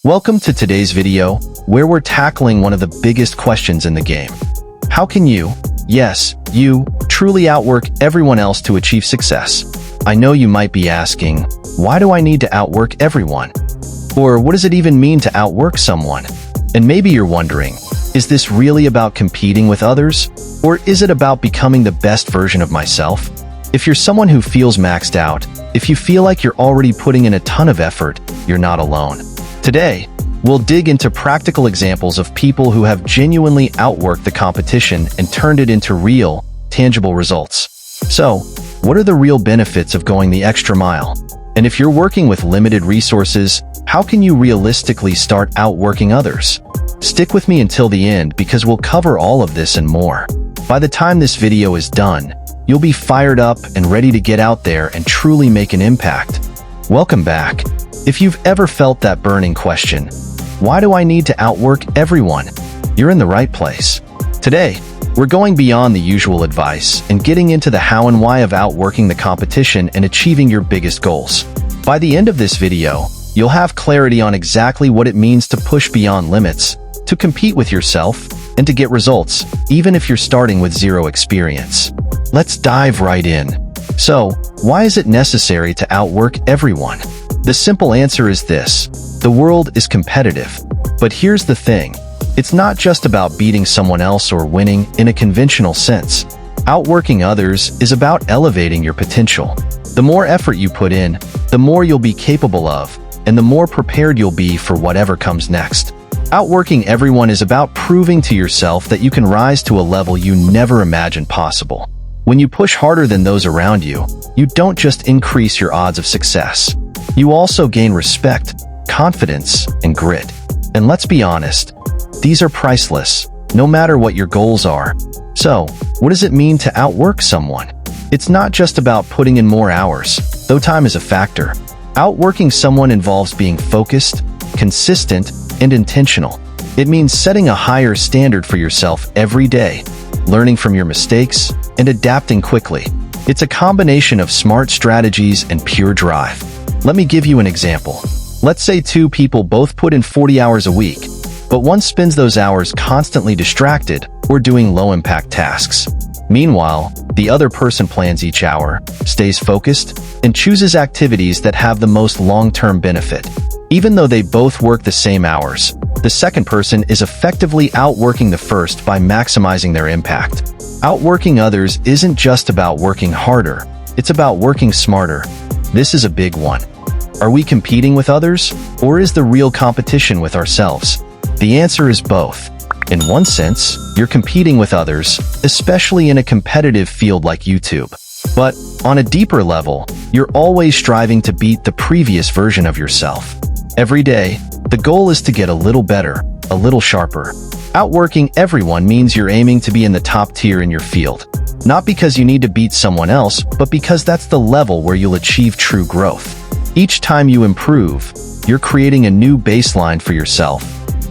Welcome to today's video, where we're tackling one of the biggest questions in the game. How can you, yes, you, truly outwork everyone else to achieve success? I know you might be asking, why do I need to outwork everyone? Or what does it even mean to outwork someone? And maybe you're wondering, is this really about competing with others? Or is it about becoming the best version of myself? If you're someone who feels maxed out, if you feel like you're already putting in a ton of effort, you're not alone. Today, we'll dig into practical examples of people who have genuinely outworked the competition and turned it into real, tangible results. So, what are the real benefits of going the extra mile? And if you're working with limited resources, how can you realistically start outworking others? Stick with me until the end because we'll cover all of this and more. By the time this video is done, you'll be fired up and ready to get out there and truly make an impact. Welcome back. If you've ever felt that burning question, why do I need to outwork everyone? You're in the right place. Today, we're going beyond the usual advice and getting into the how and why of outworking the competition and achieving your biggest goals. By the end of this video, you'll have clarity on exactly what it means to push beyond limits, to compete with yourself, and to get results, even if you're starting with zero experience. Let's dive right in. So, why is it necessary to outwork everyone? The simple answer is this: the world is competitive. But here's the thing. It's not just about beating someone else or winning in a conventional sense. Outworking others is about elevating your potential. The more effort you put in, the more you'll be capable of, and the more prepared you'll be for whatever comes next. Outworking everyone is about proving to yourself that you can rise to a level you never imagined possible. When you push harder than those around you, you don't just increase your odds of success. You also gain respect, confidence, and grit. And let's be honest, these are priceless, no matter what your goals are. So, what does it mean to outwork someone? It's not just about putting in more hours, though time is a factor. Outworking someone involves being focused, consistent, and intentional. It means setting a higher standard for yourself every day, learning from your mistakes, and adapting quickly. It's a combination of smart strategies and pure drive. Let me give you an example. Let's say two people both put in 40 hours a week, but one spends those hours constantly distracted or doing low-impact tasks. Meanwhile, the other person plans each hour, stays focused, and chooses activities that have the most long-term benefit. Even though they both work the same hours, the second person is effectively outworking the first by maximizing their impact. Outworking others isn't just about working harder, it's about working smarter. This is a big one. Are we competing with others, or is the real competition with ourselves? The answer is both. In one sense, you're competing with others, especially in a competitive field like YouTube. But on a deeper level, you're always striving to beat the previous version of yourself. Every day, the goal is to get a little better, a little sharper. Outworking everyone means you're aiming to be in the top tier in your field. Not because you need to beat someone else, but because that's the level where you'll achieve true growth. Each time you improve, you're creating a new baseline for yourself,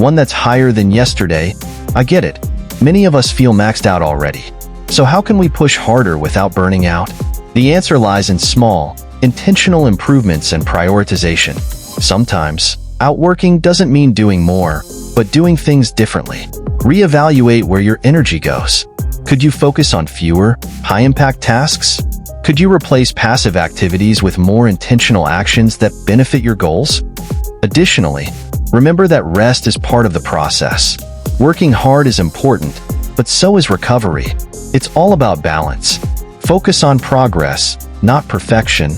one that's higher than yesterday. I get it. Many of us feel maxed out already. So how can we push harder without burning out? The answer lies in small, intentional improvements and prioritization. Sometimes, outworking doesn't mean doing more, but doing things differently. Reevaluate where your energy goes. Could you focus on fewer, high-impact tasks? Could you replace passive activities with more intentional actions that benefit your goals? Additionally, remember that rest is part of the process. Working hard is important, but so is recovery. It's all about balance. Focus on progress, not perfection.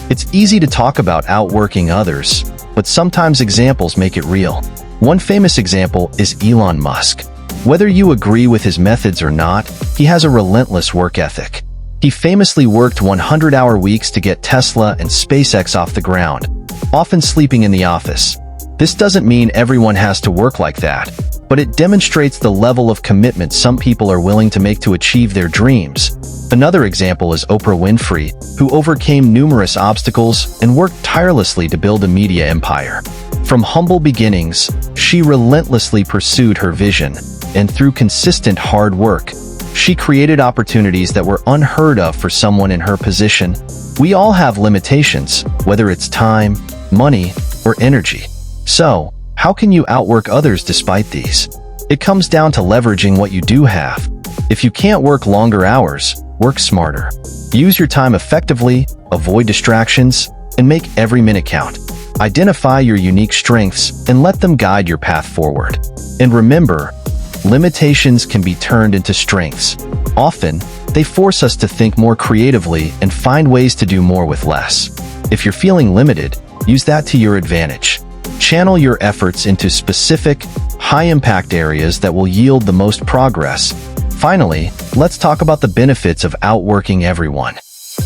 It's easy to talk about outworking others, but sometimes examples make it real. One famous example is Elon Musk. Whether you agree with his methods or not, he has a relentless work ethic. He famously worked 100-hour weeks to get Tesla and SpaceX off the ground, often sleeping in the office. This doesn't mean everyone has to work like that, but it demonstrates the level of commitment some people are willing to make to achieve their dreams. Another example is Oprah Winfrey, who overcame numerous obstacles and worked tirelessly to build a media empire. From humble beginnings, she relentlessly pursued her vision, and through consistent hard work, she created opportunities that were unheard of for someone in her position. We all have limitations, whether it's time, money, or energy. So, How can you outwork others despite these? It comes down to leveraging what you do have. If you can't work longer hours, work smarter. Use your time effectively, avoid distractions, and make every minute count. Identify your unique strengths and let them guide your path forward. And remember, limitations can be turned into strengths. Often, they force us to think more creatively and find ways to do more with less. If you're feeling limited, use that to your advantage. Channel your efforts into specific, high-impact areas that will yield the most progress. Finally, let's talk about the benefits of outworking everyone.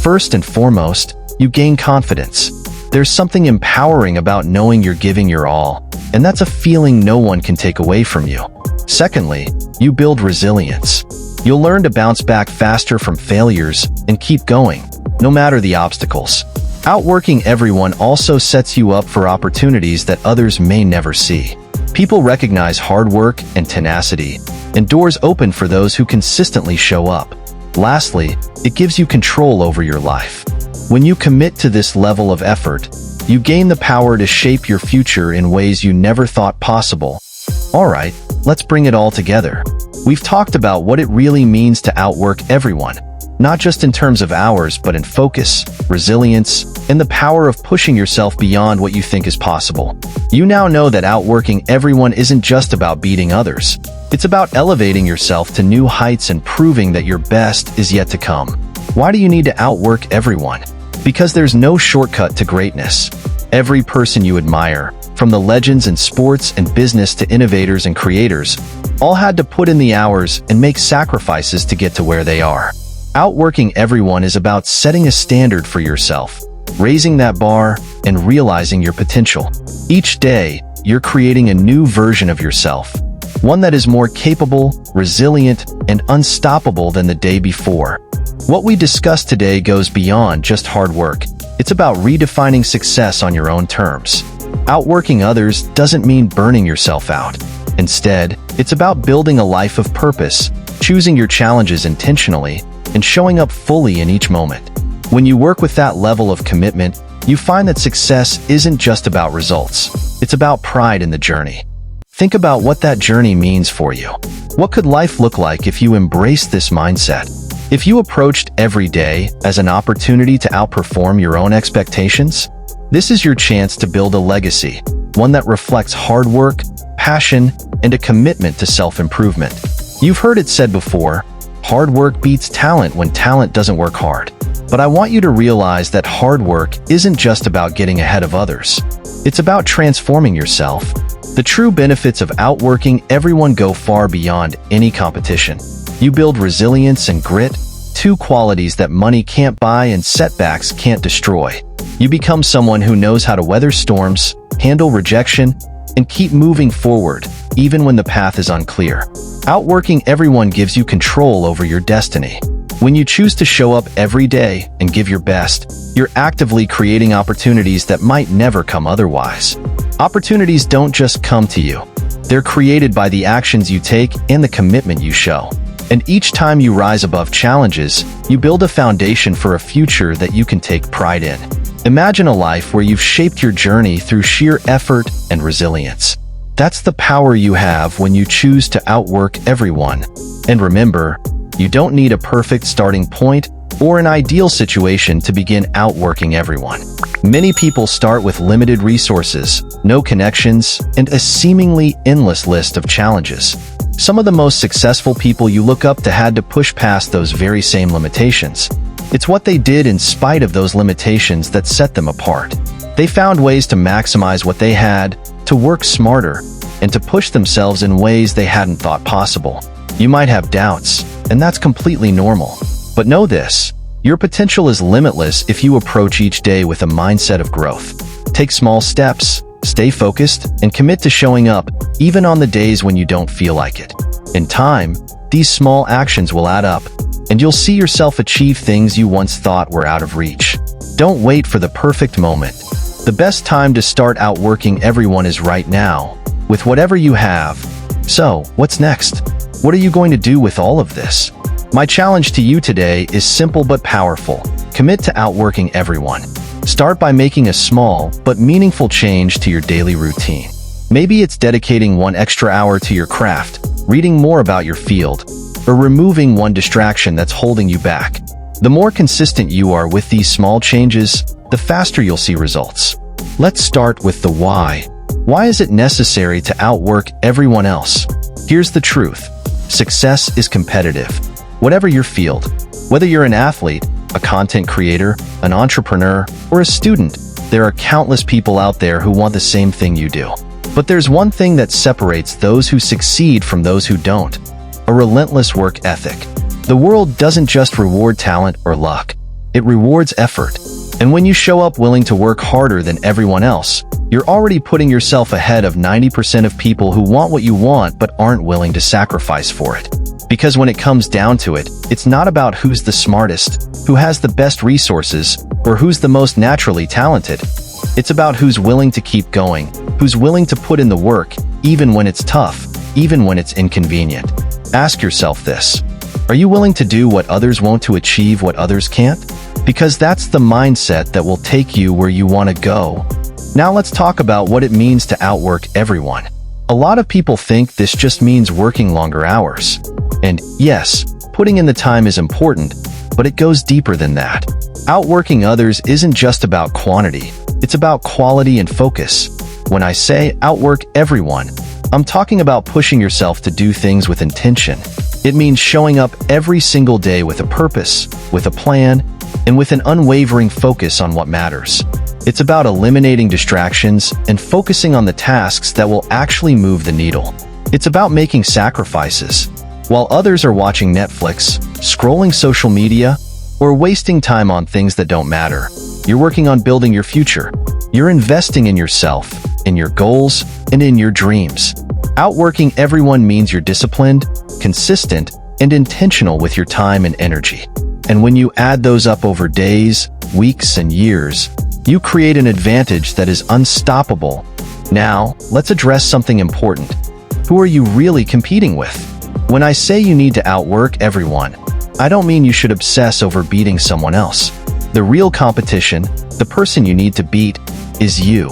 First and foremost, you gain confidence. There's something empowering about knowing you're giving your all, and that's a feeling no one can take away from you. Secondly, you build resilience. You'll learn to bounce back faster from failures and keep going, no matter the obstacles. Outworking everyone also sets you up for opportunities that others may never see. People recognize hard work and tenacity, and doors open for those who consistently show up. Lastly, it gives you control over your life. When you commit to this level of effort, you gain the power to shape your future in ways you never thought possible. Alright, let's bring it all together. We've talked about what it really means to outwork everyone, not just in terms of hours, but in focus, resilience, and the power of pushing yourself beyond what you think is possible. You now know that outworking everyone isn't just about beating others. It's about elevating yourself to new heights and proving that your best is yet to come. Why do you need to outwork everyone? Because there's no shortcut to greatness. Every person you admire, from the legends in sports and business to innovators and creators, all had to put in the hours and make sacrifices to get to where they are. Outworking everyone is about setting a standard for yourself, raising that bar, and realizing your potential. Each day, you're creating a new version of yourself, one that is more capable, resilient, and unstoppable than the day before. What we discussed today goes beyond just hard work. It's about redefining success on your own terms. Outworking others doesn't mean burning yourself out. Instead, it's about building a life of purpose, choosing your challenges intentionally, and showing up fully in each moment. When you work with that level of commitment, you find that success isn't just about results. It's about pride in the journey. Think about what that journey means for you. What could life look like if you embraced this mindset? If you approached every day as an opportunity to outperform your own expectations? This is your chance to build a legacy, one that reflects hard work, passion, and a commitment to self-improvement. You've heard it said before, hard work beats talent when talent doesn't work hard. But I want you to realize that hard work isn't just about getting ahead of others. It's about transforming yourself. The true benefits of outworking everyone go far beyond any competition. You build resilience and grit, two qualities that money can't buy and setbacks can't destroy. You become someone who knows how to weather storms, handle rejection, and keep moving forward, even when the path is unclear. Outworking everyone gives you control over your destiny. When you choose to show up every day and give your best, you're actively creating opportunities that might never come otherwise. Opportunities don't just come to you. They're created by the actions you take and the commitment you show. And each time you rise above challenges, you build a foundation for a future that you can take pride in. Imagine a life where you've shaped your journey through sheer effort and resilience. That's the power you have when you choose to outwork everyone. And remember, you don't need a perfect starting point or an ideal situation to begin outworking everyone. Many people start with limited resources, no connections, and a seemingly endless list of challenges. Some of the most successful people you look up to had to push past those very same limitations. It's what they did in spite of those limitations that set them apart. They found ways to maximize what they had, to work smarter, and to push themselves in ways they hadn't thought possible. You might have doubts, and that's completely normal. But know this, your potential is limitless if you approach each day with a mindset of growth. Take small steps, stay focused, and commit to showing up, even on the days when you don't feel like it. In time, these small actions will add up, and you'll see yourself achieve things you once thought were out of reach. Don't wait for the perfect moment. The best time to start outworking everyone is right now, with whatever you have. So, what's next? What are you going to do with all of this? My challenge to you today is simple but powerful. Commit to outworking everyone. Start by making a small but meaningful change to your daily routine. Maybe it's dedicating 1 extra hour to your craft, reading more about your field, or removing one distraction that's holding you back. The more consistent you are with these small changes, the faster you'll see results. Let's start with the why. Why is it necessary to outwork everyone else? Here's the truth. Success is competitive. Whatever your field, whether you're an athlete, a content creator, an entrepreneur, or a student, there are countless people out there who want the same thing you do. But there's one thing that separates those who succeed from those who don't: a relentless work ethic. The world doesn't just reward talent or luck. It rewards effort. And when you show up willing to work harder than everyone else, you're already putting yourself ahead of 90% of people who want what you want but aren't willing to sacrifice for it. Because when it comes down to it, it's not about who's the smartest, who has the best resources, or who's the most naturally talented. It's about who's willing to keep going, who's willing to put in the work, even when it's tough, even when it's inconvenient. Ask yourself this: are you willing to do what others won't to achieve what others can't? Because that's the mindset that will take you where you want to go. Now let's talk about what it means to outwork everyone. A lot of people think this just means working longer hours. And yes, putting in the time is important, but it goes deeper than that. Outworking others isn't just about quantity, it's about quality and focus. When I say outwork everyone, I'm talking about pushing yourself to do things with intention. It means showing up every single day with a purpose, with a plan, and with an unwavering focus on what matters. It's about eliminating distractions and focusing on the tasks that will actually move the needle. It's about making sacrifices. While others are watching Netflix, scrolling social media, or wasting time on things that don't matter, you're working on building your future. You're investing in yourself, in your goals, and in your dreams. Outworking everyone means you're disciplined, consistent, and intentional with your time and energy. And when you add those up over days, weeks, and years, you create an advantage that is unstoppable. Now, let's address something important. Who are you really competing with? When I say you need to outwork everyone, I don't mean you should obsess over beating someone else. The real competition, the person you need to beat, is you.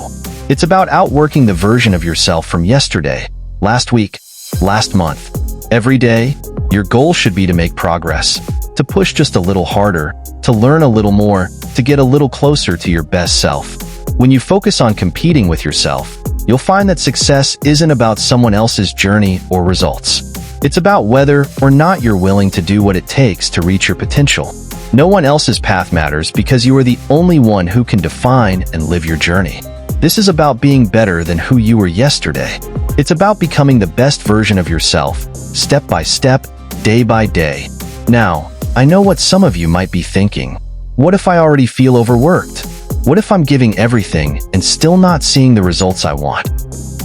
It's about outworking the version of yourself from yesterday, last week, last month. Every day, your goal should be to make progress, to push just a little harder, to learn a little more, to get a little closer to your best self. When you focus on competing with yourself, you'll find that success isn't about someone else's journey or results. It's about whether or not you're willing to do what it takes to reach your potential. No one else's path matters because you are the only one who can define and live your journey. This is about being better than who you were yesterday. It's about becoming the best version of yourself, step by step, day by day. Now, I know what some of you might be thinking. What if I already feel overworked? What if I'm giving everything and still not seeing the results I want?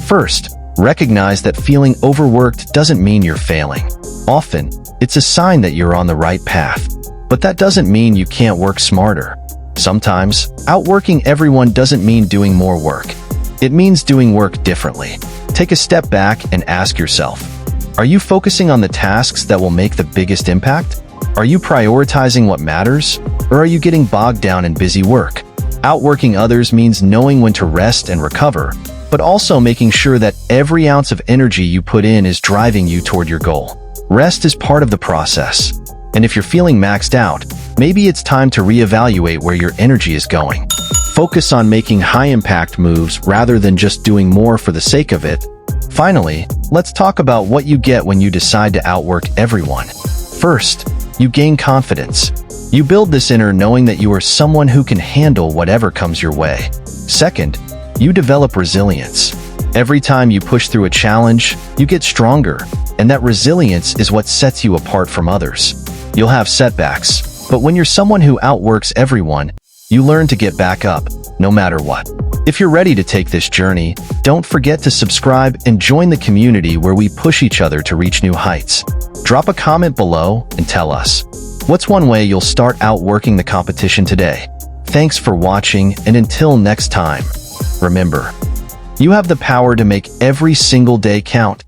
First, recognize that feeling overworked doesn't mean you're failing. Often, it's a sign that you're on the right path. But that doesn't mean you can't work smarter. Sometimes, outworking everyone doesn't mean doing more work. It means doing work differently. Take a step back and ask yourself, are you focusing on the tasks that will make the biggest impact? Are you prioritizing what matters? Or are you getting bogged down in busy work? Outworking others means knowing when to rest and recover, but also making sure that every ounce of energy you put in is driving you toward your goal. Rest is part of the process. And if you're feeling maxed out, maybe it's time to reevaluate where your energy is going. Focus on making high-impact moves rather than just doing more for the sake of it. Finally, let's talk about what you get when you decide to outwork everyone. First, you gain confidence. You build this inner knowing that you are someone who can handle whatever comes your way. Second, you develop resilience. Every time you push through a challenge, you get stronger, and that resilience is what sets you apart from others. You'll have setbacks, but when you're someone who outworks everyone, you learn to get back up, no matter what. If you're ready to take this journey, don't forget to subscribe and join the community where we push each other to reach new heights. Drop a comment below and tell us, what's one way you'll start outworking the competition today? Thanks for watching, and until next time, remember, you have the power to make every single day count.